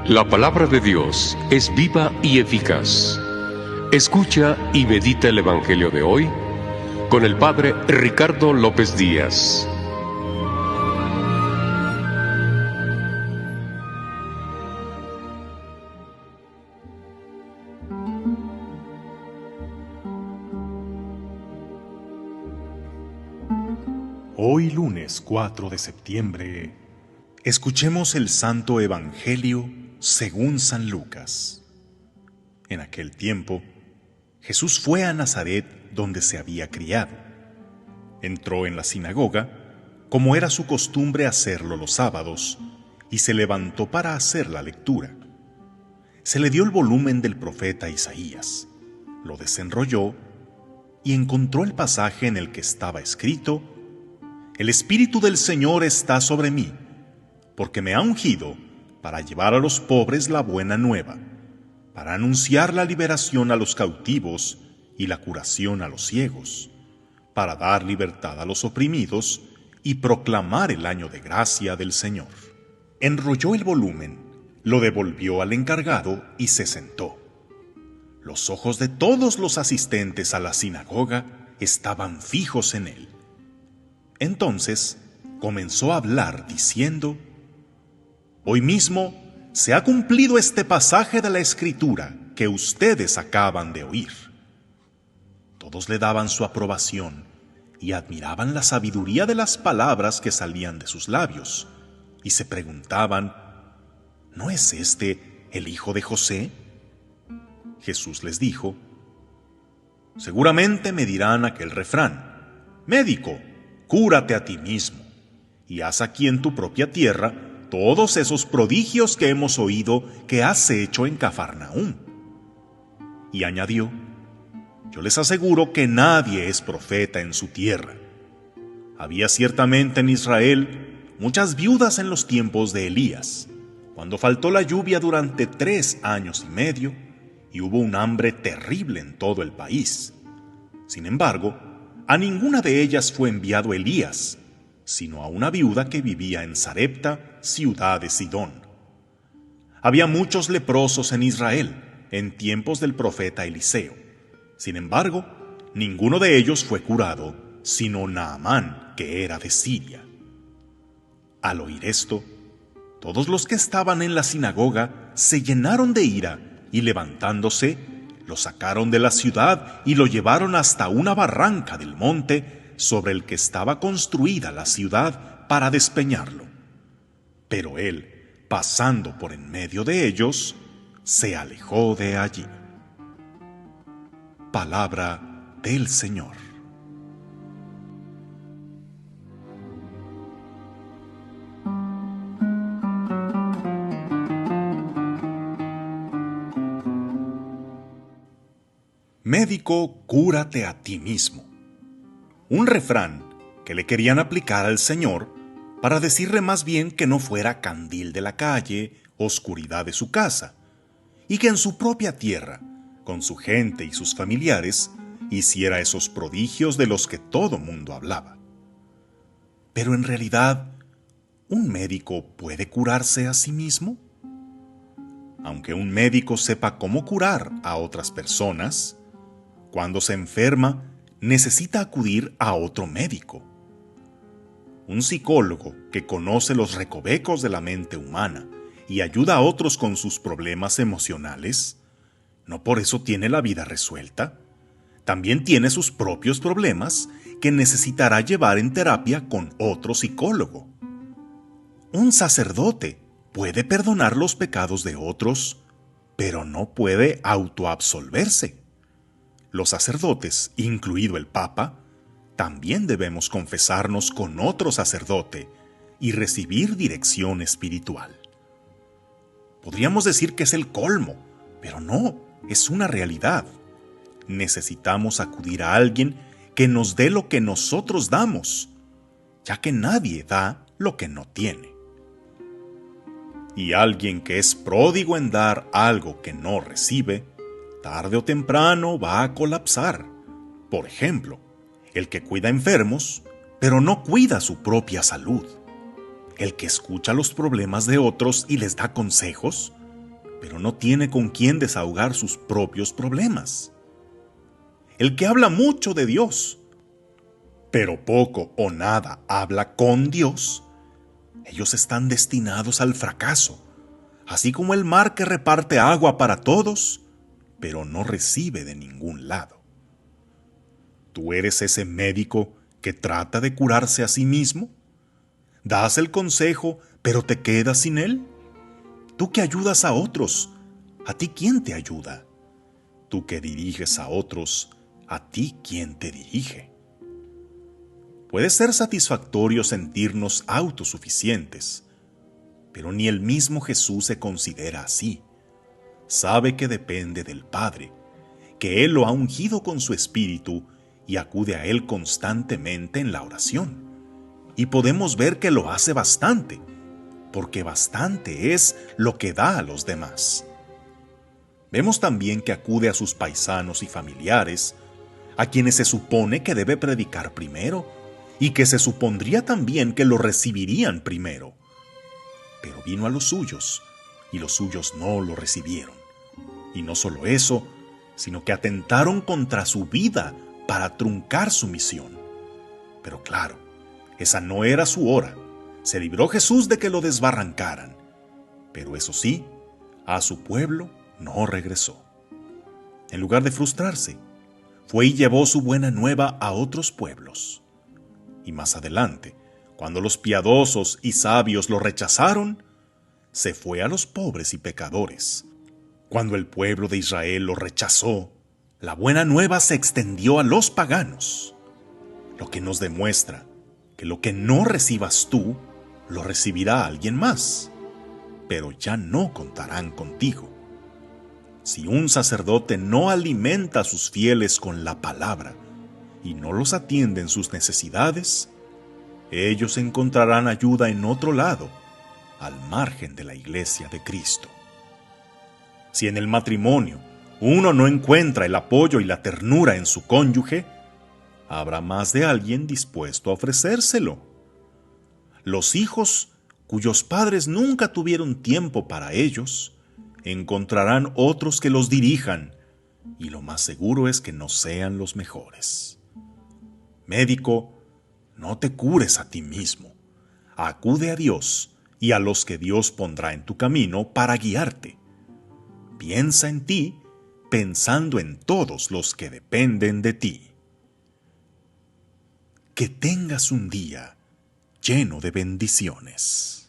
La palabra de Dios es viva y eficaz. Escucha y medita el Evangelio de hoy con el Padre Ricardo López Díaz. Hoy lunes 4 de septiembre, escuchemos el Santo Evangelio según San Lucas. En aquel tiempo, Jesús fue a Nazaret donde se había criado. Entró en la sinagoga, como era su costumbre hacerlo los sábados, y se levantó para hacer la lectura. Se le dio el volumen del profeta Isaías, lo desenrolló y encontró el pasaje en el que estaba escrito: El Espíritu del Señor está sobre mí, porque me ha ungido para llevar a los pobres la buena nueva, para anunciar la liberación a los cautivos y la curación a los ciegos, para dar libertad a los oprimidos y proclamar el año de gracia del Señor. Enrolló el volumen, lo devolvió al encargado y se sentó. Los ojos de todos los asistentes a la sinagoga estaban fijos en él. Entonces comenzó a hablar diciendo: Hoy mismo se ha cumplido este pasaje de la Escritura que ustedes acaban de oír. Todos le daban su aprobación y admiraban la sabiduría de las palabras que salían de sus labios, y se preguntaban: ¿no es este el hijo de José? Jesús les dijo: Seguramente me dirán aquel refrán: Médico, cúrate a ti mismo, y haz aquí en tu propia tierra todos esos prodigios que hemos oído que has hecho en Cafarnaúm. Y añadió: Yo les aseguro que nadie es profeta en su tierra. Había ciertamente en Israel muchas viudas en los tiempos de Elías, cuando faltó la lluvia durante 3 años y medio, y hubo un hambre terrible en todo el país. Sin embargo, a ninguna de ellas fue enviado Elías, sino a una viuda que vivía en Sarepta, ciudad de Sidón. Había muchos leprosos en Israel en tiempos del profeta Eliseo. Sin embargo, ninguno de ellos fue curado, sino Naamán, que era de Siria. Al oír esto, todos los que estaban en la sinagoga se llenaron de ira y, levantándose, lo sacaron de la ciudad y lo llevaron hasta una barranca del monte sobre el que estaba construida la ciudad para despeñarlo. Pero él, pasando por en medio de ellos, se alejó de allí. Palabra del Señor. Médico, cúrate a ti mismo. Un refrán que le querían aplicar al Señor para decirle más bien que no fuera candil de la calle, oscuridad de su casa, y que en su propia tierra, con su gente y sus familiares, hiciera esos prodigios de los que todo mundo hablaba. Pero en realidad, ¿un médico puede curarse a sí mismo? Aunque un médico sepa cómo curar a otras personas, cuando se enferma, necesita acudir a otro médico. Un psicólogo que conoce los recovecos de la mente humana y ayuda a otros con sus problemas emocionales, ¿no por eso tiene la vida resuelta? También tiene sus propios problemas que necesitará llevar en terapia con otro psicólogo. Un sacerdote puede perdonar los pecados de otros, pero no puede autoabsolverse. Los sacerdotes, incluido el Papa, también debemos confesarnos con otro sacerdote y recibir dirección espiritual. Podríamos decir que es el colmo, pero no, es una realidad. Necesitamos acudir a alguien que nos dé lo que nosotros damos, ya que nadie da lo que no tiene. Y alguien que es pródigo en dar algo que no recibe, tarde o temprano va a colapsar. Por ejemplo, el que cuida enfermos, pero no cuida su propia salud. El que escucha los problemas de otros y les da consejos, pero no tiene con quién desahogar sus propios problemas. El que habla mucho de Dios, pero poco o nada habla con Dios, ellos están destinados al fracaso, así como el mar que reparte agua para todos, pero no recibe de ningún lado. ¿Tú eres ese médico que trata de curarse a sí mismo? ¿Das el consejo, pero te quedas sin él? Tú que ayudas a otros, ¿a ti quién te ayuda? Tú que diriges a otros, ¿a ti quién te dirige? Puede ser satisfactorio sentirnos autosuficientes, pero ni el mismo Jesús se considera así. Sabe que depende del Padre, que Él lo ha ungido con su Espíritu y acude a Él constantemente en la oración. Y podemos ver que lo hace bastante, porque bastante es lo que da a los demás. Vemos también que acude a sus paisanos y familiares, a quienes se supone que debe predicar primero, y que se supondría también que lo recibirían primero. Pero vino a los suyos, y los suyos no lo recibieron. Y no solo eso, sino que atentaron contra su vida para truncar su misión. Pero claro, esa no era su hora. Se libró Jesús de que lo desbarrancaran. Pero eso sí, a su pueblo no regresó. En lugar de frustrarse, fue y llevó su buena nueva a otros pueblos. Y más adelante, cuando los piadosos y sabios lo rechazaron, se fue a los pobres y pecadores. Cuando el pueblo de Israel lo rechazó, la buena nueva se extendió a los paganos, lo que nos demuestra que lo que no recibas tú, lo recibirá alguien más, pero ya no contarán contigo. Si un sacerdote no alimenta a sus fieles con la palabra y no los atiende en sus necesidades, ellos encontrarán ayuda en otro lado, al margen de la iglesia de Cristo. Si en el matrimonio uno no encuentra el apoyo y la ternura en su cónyuge, habrá más de alguien dispuesto a ofrecérselo. Los hijos cuyos padres nunca tuvieron tiempo para ellos, encontrarán otros que los dirijan, y lo más seguro es que no sean los mejores. Médico, no te cures a ti mismo. Acude a Dios y a los que Dios pondrá en tu camino para guiarte. Piensa en ti, pensando en todos los que dependen de ti. Que tengas un día lleno de bendiciones.